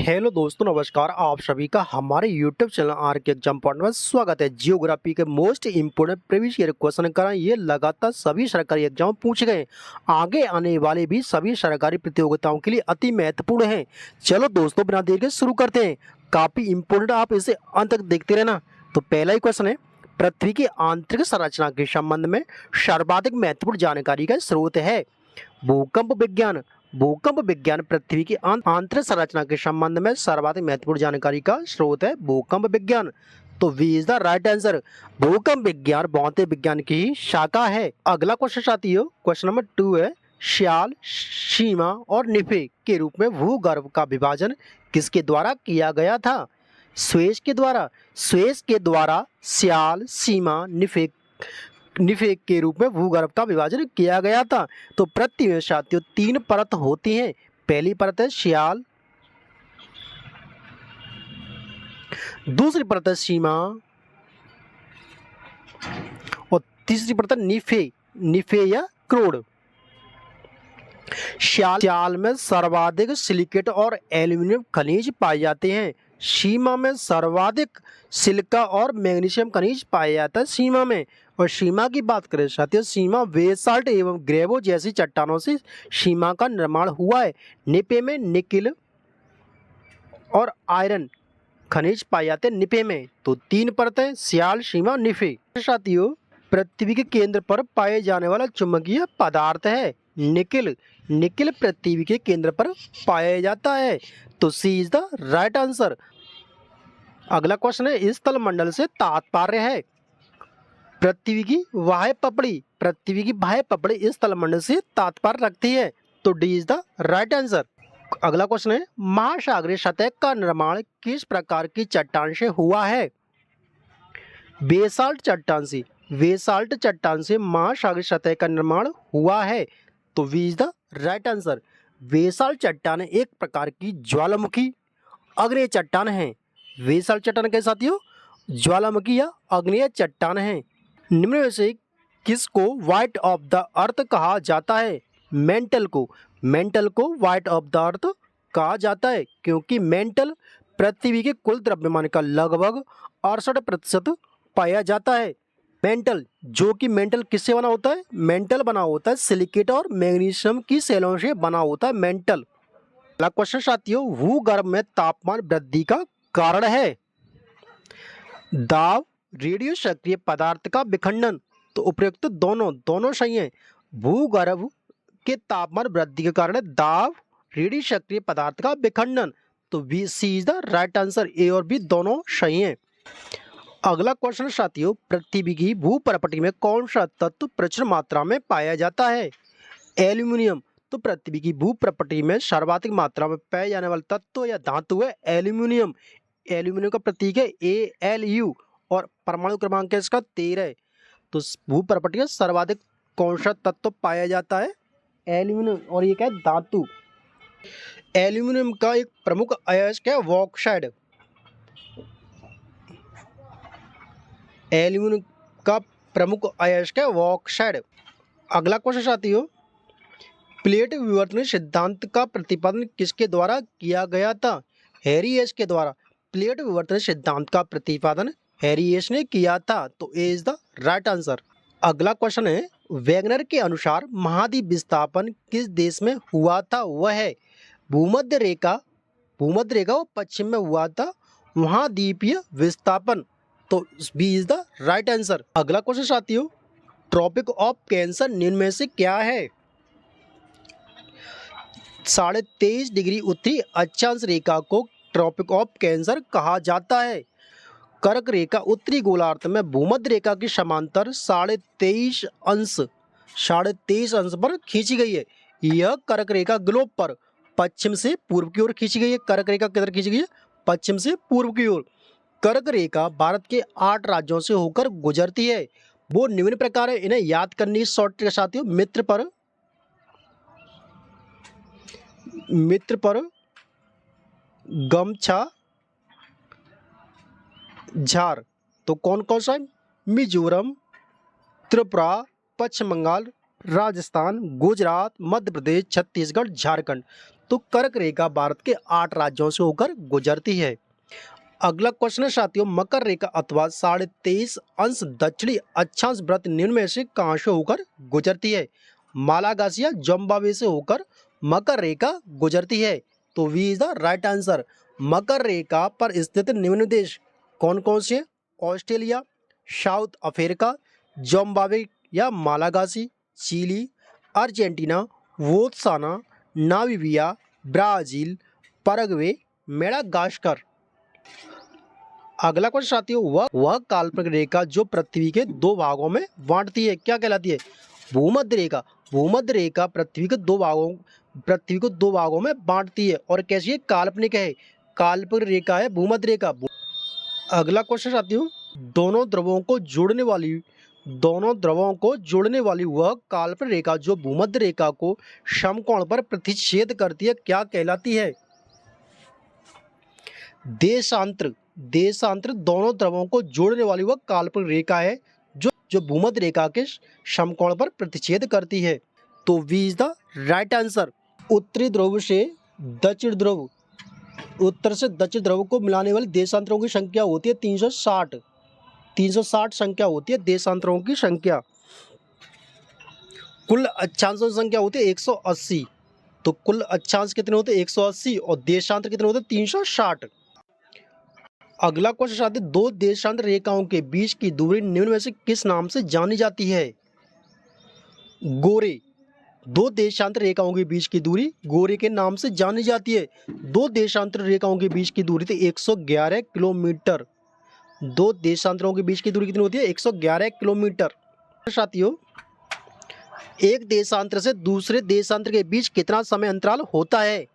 Hello दोस्तों, नमस्कार। आप सभी का हमारे यूट्यूब चैनल आर के एग्जाम पॉइंट में स्वागत है। जियोग्राफी के most important previous year question कराएं, ये लगातार सभी सरकारी एग्जाम पूछे गए, आगे आने वाले भी सभी सरकारी प्रतियोगिताओं के लिए अति महत्वपूर्ण है। चलो दोस्तों, बिना देर के शुरू करते हैं। काफ़ी इम्पोर्टेंट, आप इसे अंत तक देखते रहना। तो पहला ही क्वेश्चन है, पृथ्वी की आंतरिक संरचना के संबंध में सर्वाधिक महत्वपूर्ण जानकारी का स्रोत है। भूकंप विज्ञान। भूकंप विज्ञान पृथ्वी की आंतरिक संरचना के संबंध में सर्वाधिक महत्वपूर्ण जानकारी का स्रोत है। भूकंप विज्ञान, तो B is the right answer. भूकंप विज्ञान भौतिक विज्ञान की ही शाखा है। अगला क्वेश्चन साथियों, क्वेश्चन नंबर 2 है, श्याल, सीमा और निफे के रूप में भूगर्भ का विभाजन किसके द्वारा किया गया था? स्वेज के द्वारा। स्वेज के द्वारा श्याल, सीमा, निफे के रूप में भूगर्भ का विभाजन किया गया था। तो पृथ्वी में साथियों 3 परत होती हैं। पहली परत है श्याल, दूसरी परत है सीमा और तीसरी परत है निफे या क्रोड। श्याल में सर्वाधिक सिलिकेट और एल्यूमिनियम खनिज पाए जाते हैं। सीमा में सर्वाधिक सिलिका और मैग्नीशियम खनिज पाया जाता है सीमा में। और सीमा की बात करें साथियों, सीमा बेसाल्ट एवं ग्रेवो जैसी चट्टानों से सीमा का निर्माण हुआ है। निपे में निकिल और आयरन खनिज पाए जाते हैं निपे में। तो 3 परतें, श्याल, सीमा, निफे। साथियों, पृथ्वी के केंद्र पर पाए जाने वाला चुंबकीय पदार्थ है निकिल। निकिल पृथ्वी के केंद्र पर पाया जाता है। तो C is the right answer. अगला क्वेश्चन है, इस स्थल मंडल से तात्पर्य है? पृथ्वी की बाह्य पपड़ी। पृथ्वी की बाह्य पपड़ी इस स्थल मंडल से तात्पर्य रखती है। तो D is the right answer. अगला क्वेश्चन है, महासागरीय सतह का निर्माण किस प्रकार की चट्टान से हुआ है? बेसाल्ट चट्टान से। बेसाल्ट चट्टान से महासागरीय सतह का निर्माण हुआ है। तो B is the right answer. बेसाल्ट चट्टान एक प्रकार की ज्वालामुखी अग्नेय चट्टान है। बेसाल्ट चट्टान के साथियों ज्वालामुखी या अग्नेय चट्टान है। निम्न में से किसको व्हाइट ऑफ द अर्थ कहा जाता है? मेंटल को। मेंटल को व्हाइट ऑफ द अर्थ कहा जाता है क्योंकि मेंटल पृथ्वी के कुल द्रव्यमान का लगभग 68% पाया जाता है। मेंटल, जो कि मेंटल किससे बना होता है? मेंटल बना होता है सिलिकेट और मैग्नीशियम की सेलों से बना होता है मेंटल। अगला क्वेश्चन साथियों, भूगर्भ में तापमान वृद्धि का कारण है? दाब, रेडियो सक्रिय पदार्थ का विखंडन। तो उपयुक्त दोनों सही है। भूगर्भ के तापमान वृद्धि के कारण है दाब, रेडियो सक्रिय पदार्थ का विखंडन। तो B C is the right answer. A और बी दोनों सही हैं। अगला क्वेश्चन साथियों, पृथ्वी की भूपटल में कौन सा तत्व प्रचुर मात्रा में पाया जाता है? एल्यूमिनियम। तो पृथ्वी की भूपटल में सर्वाधिक मात्रा में पाए जाने वाला तत्व या धातु है एल्यूमिनियम। एल्यूमिनियम का प्रतीक है ALU और परमाणु क्रमांक है इसका 13। तो भूपटल में सर्वाधिक कौन सा तत्व पाया जाता है? एल्यूमिनियम। और ये क्या है? धातु। एल्यूमिनियम का एक प्रमुख अयस्क है बॉक्साइट। एल्यूमिनियम का प्रमुख अयस्क है बॉक्साइट। अगला क्वेश्चन साथियों, प्लेट विवर्तन सिद्धांत का प्रतिपादन किसके द्वारा किया गया था? हैरी-एश के द्वारा। प्लेट विवर्तन सिद्धांत का प्रतिपादन हैरी-एश ने किया था। तो ए इज द राइट आंसर। अगला क्वेश्चन है, वैगनर के अनुसार महाद्वीप विस्थापन किस देश में हुआ था? वह है भूमध्य रेखा। भूमध्य रेखा वो पश्चिम में हुआ था महाद्वीपीय विस्थापन। तो B is the right answer. अगला क्वेश्चन साथियों, ट्रॉपिक ऑफ कैंसर निम्न में से क्या है? 23.5 डिग्री उत्तरी अक्षांश रेखा को ट्रॉपिक ऑफ कैंसर कहा जाता है। कर्क रेखा उत्तरी गोलार्ध में भूमध्य रेखा की समांतर 23.5 अंश पर खींची गई है। यह कर्क रेखा ग्लोब पर पश्चिम से पूर्व की ओर खींची गई है। कर्क रेखा किधर खींची गई है? पश्चिम से पूर्व की ओर। कर्क रेखा भारत के 8 राज्यों से होकर गुजरती है। वो निम्न प्रकार है, इन्हें याद करने की शॉर्ट ट्रिक साथियों। मित्र पर गमछा झार। तो कौन कौन सा है? मिजोरम, त्रिपुरा, पश्चिम बंगाल, राजस्थान, गुजरात, मध्य प्रदेश, छत्तीसगढ़, झारखंड। तो कर्क रेखा भारत के 8 राज्यों से होकर गुजरती है। अगला क्वेश्चन है साथियों, मकर रेखा अथवा 23.5 अंश दक्षिणी अक्षांश व्रत निम्न में से कहां से होकर गुजरती है? मालागासी या जिम्बाब्वे से होकर मकर रेखा गुजरती है। तो B is the right answer. मकर रेखा पर स्थित निम्न देश कौन कौन से? ऑस्ट्रेलिया, साउथ अफ्रीका, जिम्बाब्वे या Malagasy, Chile, Argentina, Botswana, Namibia, Brazil, Paraguay, Madagascar. अगला क्वेश्चन साथियों, वह काल्पनिक रेखा जो पृथ्वी के 2 भागों में बांटती है क्या कहलाती है? भूमध्य रेखा। भूमध्य रेखा पृथ्वी को 2 भागों में बांटती है। और कैसी है? काल्पनिक है। काल्पनिक रेखा है भूमध्य रेखा। अगला क्वेश्चन साथियों, दोनों ध्रुवों को जोड़ने वाली वह काल्पनिक रेखा जो भूमध्य रेखा को समकोण पर प्रतिच्छेद करती है क्या कहलाती है? देशांतर। देशांतर दोनों ध्रुवों को जोड़ने वाली वह काल्पनिक रेखा है जो भूमध्य रेखा के समकोण पर प्रतिच्छेद करती है। तो B is the right answer. उत्तर से दक्षिण ध्रुव को मिलाने वाली देशांतरों की संख्या होती है 360। 360 संख्या होती है देशांतरों की संख्या। कुल अक्षांशों की संख्या होती है 180। तो कुल अक्षांश कितने होते हैं? 180। और देशांतर कितने होते हैं? 360। अगला क्वेश्चन आते हैं, 2 देशांतर रेखाओं के बीच की दूरी निम्न में से किस नाम से जानी जाती है? गोरे। 2 देशांतर रेखाओं के बीच की दूरी गोरे के नाम से जानी जाती है। 2 देशांतर रेखाओं के बीच की दूरी थी 111 किलोमीटर। 2 देशांतरों के बीच की दूरी कितनी होती है? 111 किलोमीटर। साथियों, एक देशांतर से दूसरे देशांतर के बीच कितना समय अंतराल होता है?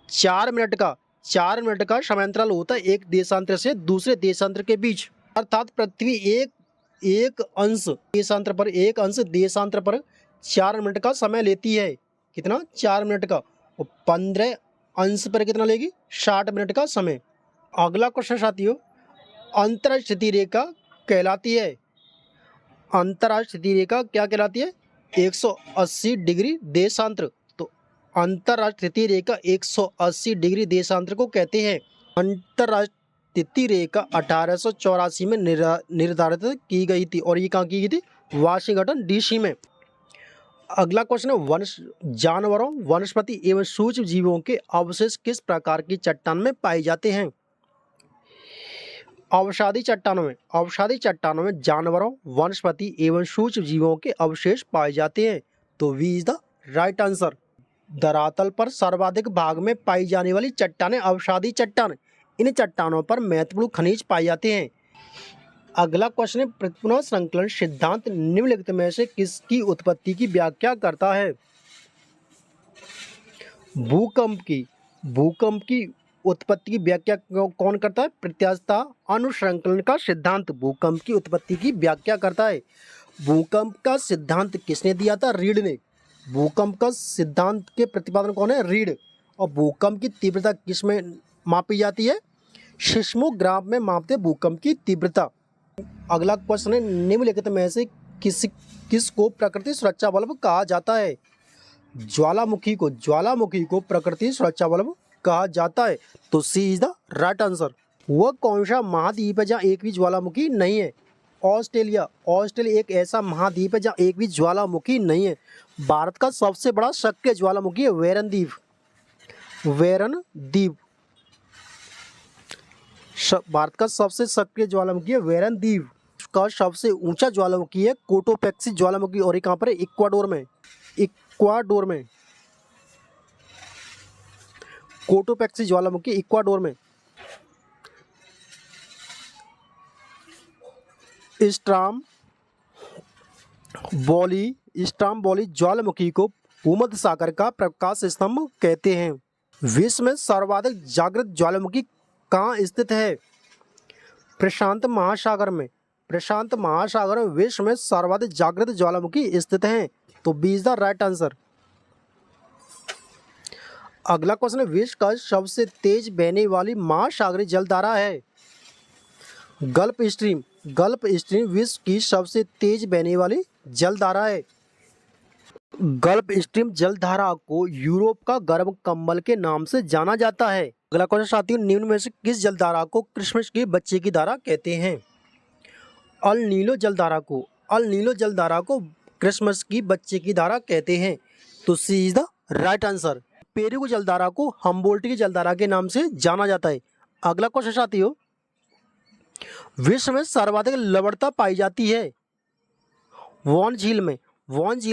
4 मिनट का। 4 मिनट का समय अंतराल होता है एक देशांतर से दूसरे देशांतर के बीच। अर्थात पृथ्वी एक अंश देशांतर पर 4 मिनट का समय लेती है। कितना? 4 मिनट का। और 15 अंश पर कितना लेगी? 60 मिनट का समय। अगला क्वेश्चन साथियों, अंतरास्थिति रेखा कहलाती है। अंतरास्थिति रेखा क्या कहलाती है? 180 डिग्री देशांतर। तो अंतरास्थिति रेखा 180 डिग्री देशांतर को कहते हैं। अंतरास्थिति रेखा 1884 में निर्धारित की गई थी। और ये कहाँ की गई थी? वाशिंगटन डीसी में। अगला क्वेश्चन है, जानवरों, वनस्पति एवं सूक्ष्म जीवों के अवशेष किस प्रकार की चट्टान में पाए जाते हैं? अवसादी चट्टानों में जानवरों, वनस्पति एवं सूक्ष्म जीवों के अवशेष पाए जाते हैं। तो B is the right answer. धरातल पर सर्वाधिक भाग में पाई जाने वाली चट्टानें अवसादी चट्टान। इन चट्टानों पर महत्वपूर्ण खनिज पाए जाते हैं। अगला क्वेश्चन है, पुनः संकलन सिद्धांत निम्नलिखित में से किसकी उत्पत्ति की व्याख्या करता है? भूकंप की उत्पत्ति की व्याख्या कौन करता है? प्रत्यास्थता अनुसंकलन का सिद्धांत भूकंप की उत्पत्ति की व्याख्या करता है। भूकंप का सिद्धांत किसने दिया था? रीड ने। भूकंप का सिद्धांत के प्रतिपादन कौन है? रीड। और भूकंप की तीव्रता किस में मापी जाती है? सिस्मोग्राफ में मापते भूकंप की तीव्रता। अगला क्वेश्चन है, निम्नलिखित में से किसको प्रकृति सुरक्षा बल्ब कहा जाता है? ज्वालामुखी को प्रकृति सुरक्षा बल्ब कहा जाता है। तो C is the right answer. वह कौन सा महाद्वीप है जहाँ एक भी ज्वालामुखी नहीं है? ऑस्ट्रेलिया एक ऐसा महाद्वीप है जहाँ एक भी ज्वालामुखी नहीं है। भारत का सबसे बड़ा सक्रिय ज्वालामुखी है वेरन द्वीप। भारत का सबसे सक्रिय ज्वालामुखी है वेरन द्वीप। का सबसे ऊंचा ज्वालामुखी है कोटोपैक्सी ज्वालामुखी। और ये कहाँ पर है? इक्वाडोर में। कोटोपैक्सी ज्वालामुखी इक्वाडोर में। स्ट्राम्बोली ज्वालामुखी को भूमध्य सागर का प्रकाश स्तंभ कहते हैं। विश्व में सर्वाधिक जागृत ज्वालामुखी कहाँ स्थित है? प्रशांत महासागर में विश्व में सर्वाधिक जागृत ज्वालामुखी स्थित हैं। तो B is the right answer. अगला क्वेश्चन है, विश्व का सबसे तेज बहने वाली महासागरीय जलधारा है? गल्फ स्ट्रीम विश्व की सबसे तेज बहने वाली जलधारा है। गल्फ स्ट्रीम जलधारा को यूरोप का गर्म कंबल के नाम से जाना जाता है। अगला क्वेश्चन साथियों, निम्न में से किस जलधारा को क्रिसमस के बच्चे की धारा कहते हैं? अल नीलो जलधारा को क्रिसमस की बच्चे की धारा कहते हैं। तो C is the right answer. Peru जलधारा को हम्बोल्ट की जलधारा के नाम से जाना जाता है। अगला क्वेश्चन साथियों, विश्व में सर्वाधिक लवणता पाई जाती है वॉन झील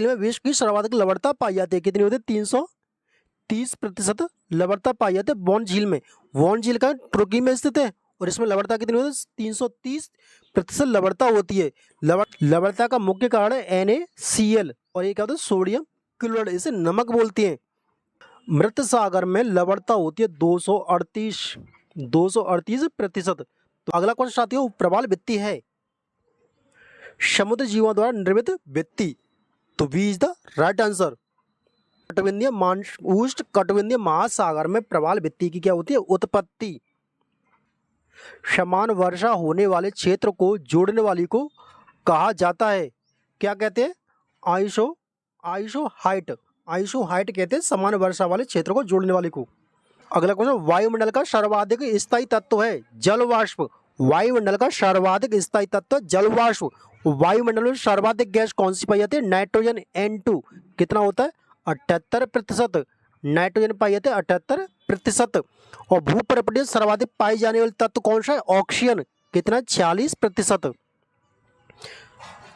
में विश्व की सर्वाधिक लवणता पाई जाती है। कितनी होती है? 330% लवणता पाई जाती है वॉन झील में। वॉन झील का तुर्की में स्थित है और इसमें लवणता कितनी होती है? 330% लवणता होती है। लवणता का मुख्य कारण है NaCl और ये क्या होता है? सोडियम क्लोराइड, इसे नमक बोलते हैं। मृत सागर में लवणता होती है 238%। तो अगला क्वेश्चन साथियों, प्रवाल भित्ति है समुद्र जीवों द्वारा निर्मित भित्ति। तो B is the right answer. उष्ण कटिबंधीय महासागर में प्रवाल भित्ति की क्या होती है? उत्पत्ति। समान वर्षा होने वाले क्षेत्र को जोड़ने वाली को कहा जाता है, क्या कहते हैं? आइसोहाइट कहते हैं समान वर्षा वाले क्षेत्र को जोड़ने वाले को। अगला क्वेश्चन, वायुमंडल का सर्वाधिक स्थायी तत्व है जल वाष्प। वायुमंडल का सर्वाधिक स्थायी तत्व जल वाष्प। वायुमंडल में सर्वाधिक गैस कौन सी पाई जाती है? Nitrogen N2। कितना होता है? 78%। नाइट्रोजन पाई जाती है 78%। और भूपरिपट सर्वाधिक पाई जाने वाले तत्व कौन सा है? ऑक्सीजन। कितना? 46%।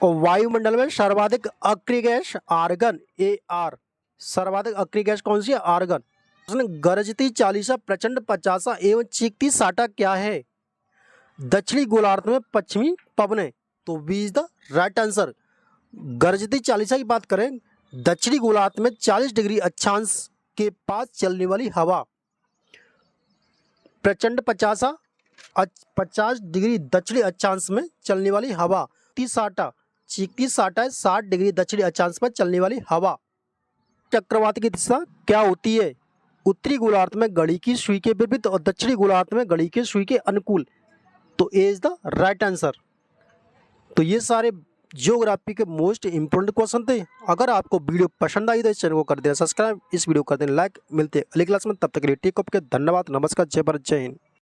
और वायुमंडल में सर्वाधिक अक्रिय गैस आर्गन AR। सर्वाधिक अक्रिय गैस कौन सी है? आर्गन। गरजती चालीसा, प्रचंड पचासा एवं चीखती साटा क्या है? दक्षिणी गोलार्ध में पश्चिमी पवने। तो B is the right answer. गरजती चालीसा की बात करें, दक्षिणी गोलार्ध में 40 डिग्री अक्षांश के पास चलने वाली हवा। प्रचंड 50 डिग्री दक्षिणी अक्षांश में चलने वाली हवा। चीखती साटा है 60 डिग्री दक्षिणी अक्षांश पर चलने वाली हवा। चक्रवात की दिशा क्या होती है? उत्तरी गोलार्ध में घड़ी की सुई के विपरीत और दक्षिणी गोलार्ध में घड़ी की सुई के अनुकूल। तो ए इज द राइट आंसर। तो ये सारे ज्योग्राफी के मोस्ट इंपोर्टेंट क्वेश्चन थे। अगर आपको वीडियो पसंद आई तो इस चैनल को कर देना सब्सक्राइब, इस वीडियो को कर देना लाइक। मिलते हैं अगली क्लास में, तब तक के लिए टेक अप के धन्यवाद, नमस्कार, जय भारत, जय हिंद।